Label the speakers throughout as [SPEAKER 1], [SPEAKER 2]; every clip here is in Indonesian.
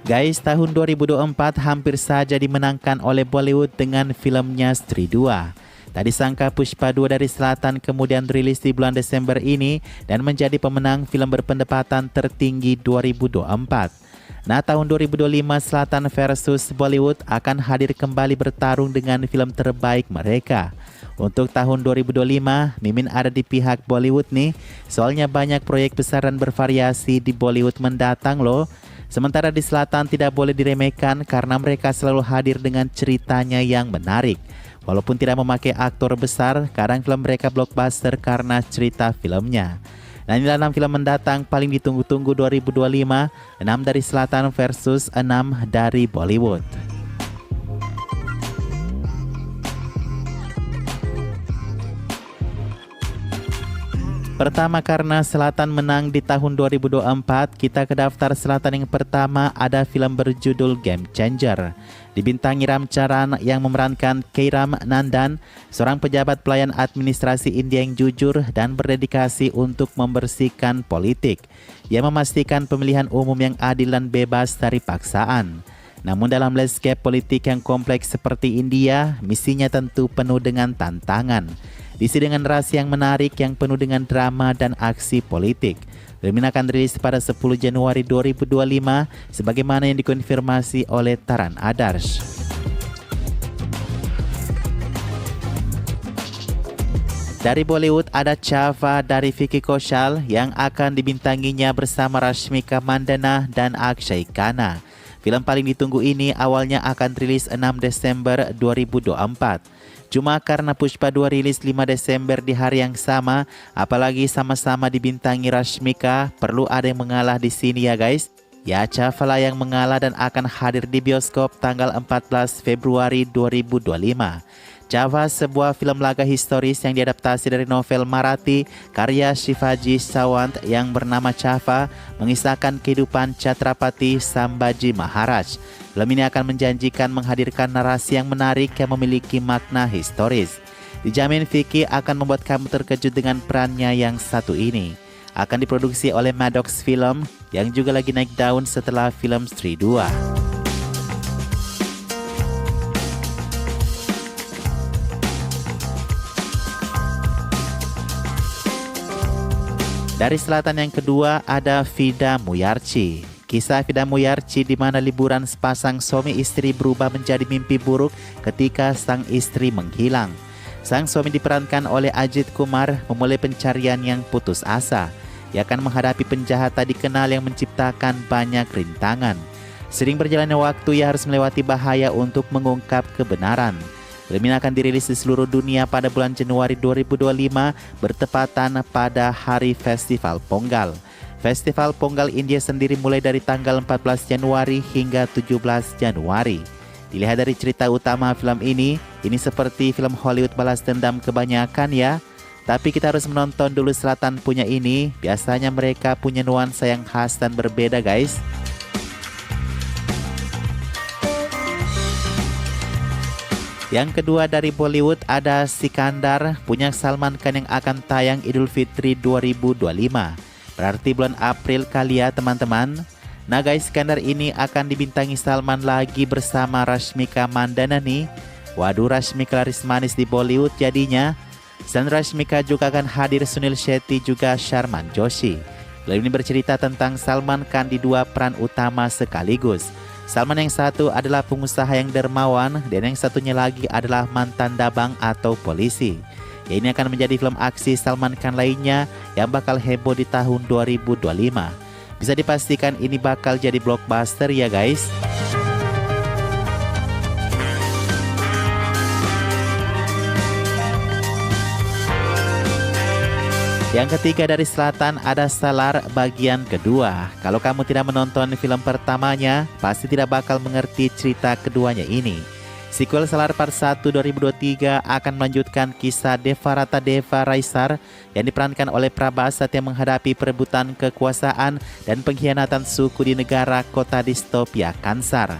[SPEAKER 1] Guys, tahun 2024 hampir saja dimenangkan oleh Bollywood dengan filmnya Stree 2. Tak disangka Pushpa 2 dari Selatan kemudian rilis di bulan Desember ini dan menjadi pemenang film berpendapatan tertinggi 2024. Nah, tahun 2025 Selatan versus Bollywood akan hadir kembali bertarung dengan film terbaik mereka. Untuk tahun 2025, Mimin ada di pihak Bollywood nih, soalnya banyak proyek besar dan bervariasi di Bollywood mendatang loh. Sementara di Selatan tidak boleh diremehkan karena mereka selalu hadir dengan ceritanya yang menarik. Walaupun tidak memakai aktor besar, kadang film mereka blockbuster karena cerita filmnya. Nah, inilah 6 film mendatang paling ditunggu-tunggu 2025, 6 dari Selatan versus 6 dari Bollywood. Pertama, karena Selatan menang di tahun 2024, kita ke daftar Selatan yang pertama ada film berjudul Game Changer. Dibintangi Ram Charan yang memerankan Kairam Nandan, seorang pejabat pelayan administrasi India yang jujur dan berdedikasi untuk membersihkan politik. Ia memastikan pemilihan umum yang adil dan bebas dari paksaan. Namun dalam landscape politik yang kompleks seperti India, misinya tentu penuh dengan tantangan. Diisi dengan narasi yang menarik yang penuh dengan drama dan aksi politik. Film ini akan rilis pada 10 Januari 2025 sebagaimana yang dikonfirmasi oleh Taran Adarsh. Dari Bollywood ada Chava dari Vicky Kaushal yang akan dibintanginya bersama Rashmika Mandanna dan Akshay Khanna. Film paling ditunggu ini awalnya akan rilis 6 Desember 2024. Cuma karena Pushpa 2 rilis 5 Desember di hari yang sama, apalagi sama-sama dibintangi Rashmika, perlu ada yang mengalah di sini ya guys. Ya, Chava yang mengalah dan akan hadir di bioskop tanggal 14 Februari 2025. Chava, sebuah film laga historis yang diadaptasi dari novel Marathi karya Shivaji Sawant yang bernama Chava, mengisahkan kehidupan Chhatrapati Sambhaji Maharaj. Film ini akan menjanjikan menghadirkan narasi yang menarik yang memiliki makna historis. Dijamin Vicky akan membuat kamu terkejut dengan perannya yang satu ini. Akan diproduksi oleh Maddox Film yang juga lagi naik daun setelah film Stree 2. Dari Selatan yang kedua ada Vida Muyarchi. Kisah Vida Muyarchi di mana liburan sepasang suami istri berubah menjadi mimpi buruk ketika sang istri menghilang. Sang suami diperankan oleh Ajit Kumar memulai pencarian yang putus asa. Ia akan menghadapi penjahat tak dikenal yang menciptakan banyak rintangan. Sering berjalannya waktu, ia harus melewati bahaya untuk mengungkap kebenaran. Film ini akan dirilis di seluruh dunia pada bulan Januari 2025 bertepatan pada hari Festival Pongal. Festival Pongal India sendiri mulai dari tanggal 14 Januari hingga 17 Januari. Dilihat dari cerita utama film ini seperti film Hollywood balas dendam kebanyakan ya. Tapi kita harus menonton dulu Selatan punya ini, biasanya mereka punya nuansa yang khas dan berbeda guys. Yang kedua dari Bollywood ada Sikandar punya Salman Khan yang akan tayang Idul Fitri 2025. Berarti bulan April kali ya teman-teman. Nah guys, Sikandar ini akan dibintangi Salman lagi bersama Rashmika Mandanna nih. Waduh, Rashmika laris manis di Bollywood jadinya. Selain Rashmika juga akan hadir Sunil Shetty juga Sharman Joshi. Film ini bercerita tentang Salman Khan di dua peran utama sekaligus. Salman yang satu adalah pengusaha yang dermawan dan yang satunya lagi adalah mantan dabang atau polisi. Ya, ini akan menjadi film aksi Salman Khan lainnya yang bakal heboh di tahun 2025. Bisa dipastikan ini bakal jadi blockbuster ya guys. Yang ketiga dari Selatan ada Salar bagian kedua. Kalau kamu tidak menonton film pertamanya, pasti tidak bakal mengerti cerita keduanya ini. Sequel Salar Part 1 2023 akan melanjutkan kisah Devarata Deva Raisar yang diperankan oleh Prabhasat yang menghadapi perebutan kekuasaan dan pengkhianatan suku di negara kota distopia Kansar.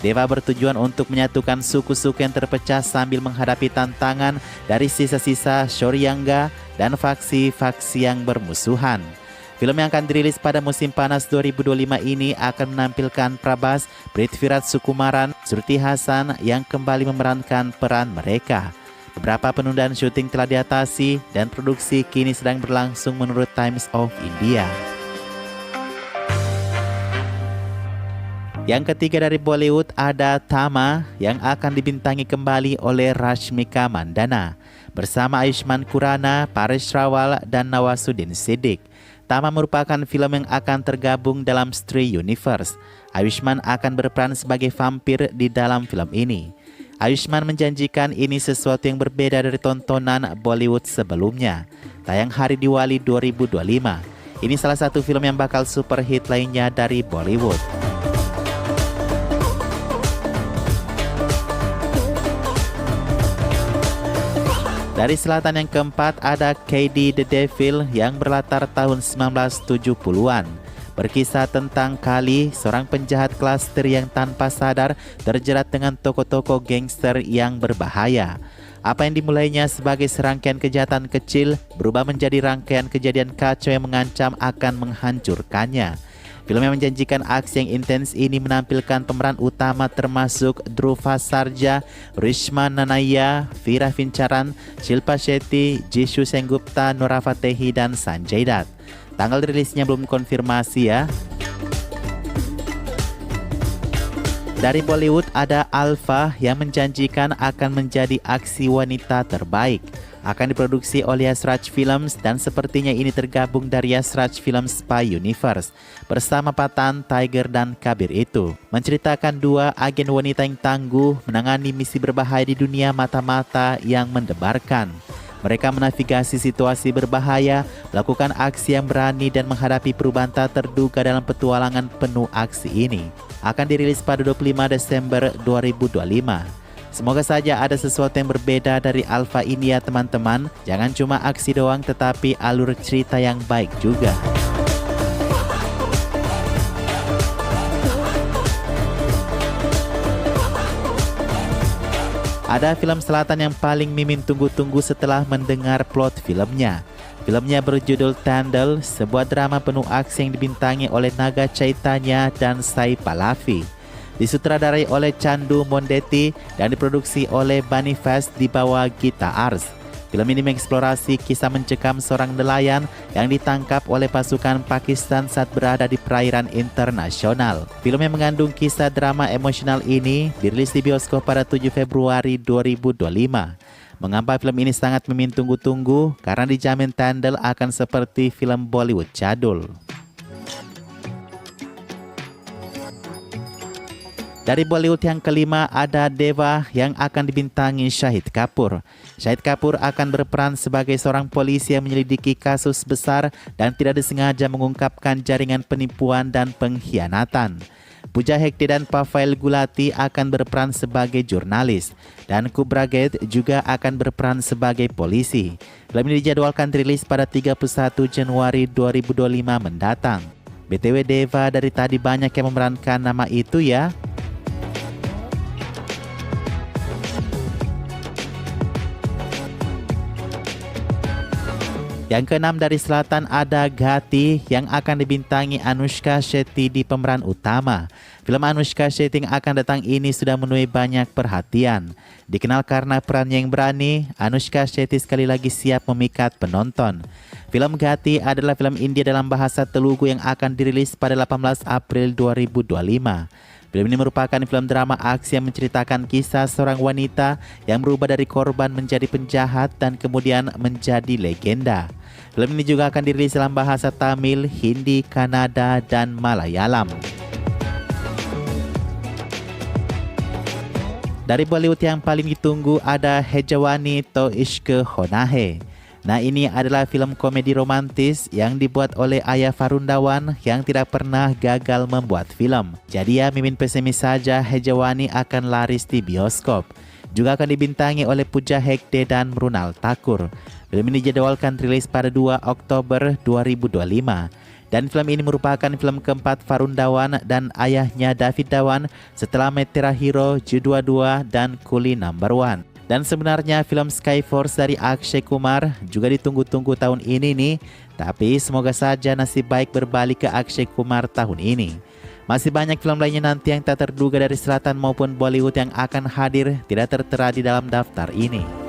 [SPEAKER 1] Deva bertujuan untuk menyatukan suku-suku yang terpecah sambil menghadapi tantangan dari sisa-sisa Shoryanga dan faksi-faksi yang bermusuhan. Film yang akan dirilis pada musim panas 2025 ini akan menampilkan Prabhas, Prithvirat Sukumaran, Shruti Hassan yang kembali memerankan peran mereka. Beberapa penundaan syuting telah diatasi dan produksi kini sedang berlangsung menurut Times of India. Yang ketiga dari Bollywood ada Tama yang akan dibintangi kembali oleh Rashmika Mandanna bersama Ayushmann Khurrana, Paresh Rawal, dan Nawazuddin Siddiqui. Tama merupakan film yang akan tergabung dalam Stree Universe. Ayushmann akan berperan sebagai vampir di dalam film ini. Ayushmann menjanjikan ini sesuatu yang berbeda dari tontonan Bollywood sebelumnya. Tayang hari Diwali 2025. Ini salah satu film yang bakal super hit lainnya dari Bollywood. Dari selatan yang keempat ada KD The Devil yang berlatar tahun 1970-an. Berkisah tentang Kali, seorang penjahat klaster yang tanpa sadar terjerat dengan tokoh-tokoh gangster yang berbahaya. Apa yang dimulainya sebagai serangkaian kejahatan kecil berubah menjadi rangkaian kejadian kacau yang mengancam akan menghancurkannya. Film yang menjanjikan aksi yang intens ini menampilkan pemeran utama termasuk Dhruva Sarja, Rishma Nanaya, Veera Fincharan, Shilpa Shetty, Jishu Sengupta, Nora Fatehi, dan Sanjay Dutt. Tanggal rilisnya belum konfirmasi ya. Dari Bollywood ada Alpha yang menjanjikan akan menjadi aksi wanita terbaik. Akan diproduksi oleh Yash Raj Films dan sepertinya ini tergabung dari Yash Raj Films Spy Universe bersama Pathan, Tiger, dan Kabir itu. Menceritakan dua agen wanita yang tangguh menangani misi berbahaya di dunia mata-mata yang mendebarkan. Mereka menavigasi situasi berbahaya, melakukan aksi yang berani dan menghadapi perubahan tak terduga dalam petualangan penuh aksi ini. Akan dirilis pada 25 Desember 2025. Semoga saja ada sesuatu yang berbeda dari Alpha ini ya teman-teman. Jangan cuma aksi doang tetapi alur cerita yang baik juga. Ada film selatan yang paling Mimin tunggu-tunggu setelah mendengar plot filmnya. Filmnya berjudul Tandal, sebuah drama penuh aksi yang dibintangi oleh Naga Chaitanya dan Sai Pallavi. Disutradarai oleh Chandu Mondeti dan diproduksi oleh Bunny Fest di bawah Gita Arts. Film ini mengeksplorasi kisah mencekam seorang nelayan yang ditangkap oleh pasukan Pakistan saat berada di perairan internasional. Film yang mengandung kisah drama emosional ini dirilis di bioskop pada 7 Februari 2025. Mengapa film ini sangat Mimin tunggu-tunggu? Karena dijamin Tandal akan seperti film Bollywood jadul. Dari Bollywood yang kelima ada Deva yang akan dibintangi Shahid Kapoor. Shahid Kapoor akan berperan sebagai seorang polisi yang menyelidiki kasus besar dan tidak disengaja mengungkapkan jaringan penipuan dan pengkhianatan. Pooja Hegde dan Pavel Gulati akan berperan sebagai jurnalis dan Kubra Gate juga akan berperan sebagai polisi. Film ini dijadwalkan rilis pada 31 Januari 2025 mendatang. BTW Deva dari tadi banyak yang memerankan nama itu ya. Yang keenam dari selatan ada Ghati yang akan dibintangi Anushka Shetty di pemeran utama. Film Anushka Shetty yang akan datang ini sudah menuai banyak perhatian. Dikenal karena perannya yang berani, Anushka Shetty sekali lagi siap memikat penonton. Film Ghati adalah film India dalam bahasa Telugu yang akan dirilis pada 18 April 2025. Film ini merupakan film drama aksi yang menceritakan kisah seorang wanita yang berubah dari korban menjadi penjahat dan kemudian menjadi legenda. Film ini juga akan dirilis dalam bahasa Tamil, Hindi, Kannada, dan Malayalam. Dari Bollywood yang paling ditunggu ada Hejawani To Ishq Hona Hai. Nah, ini adalah film komedi romantis yang dibuat oleh Ayah Farundawan yang tidak pernah gagal membuat film. Jadi ya, Mimin pesimis saja Hejawani akan laris di bioskop. Juga akan dibintangi oleh Pooja Hegde dan Mrunal Thakur. Film ini dijadwalkan rilis pada 2 Oktober 2025. Dan film ini merupakan film keempat Farundawan dan ayahnya David Dhawan setelah Metera Hero, Judua 2, dan Coolie No. 1. Dan sebenarnya film Skyforce dari Akshay Kumar juga ditunggu-tunggu tahun ini nih. Tapi semoga saja nasib baik berbalik ke Akshay Kumar tahun ini. Masih banyak film lainnya nanti yang tak terduga dari selatan maupun Bollywood yang akan hadir tidak tertera di dalam daftar ini.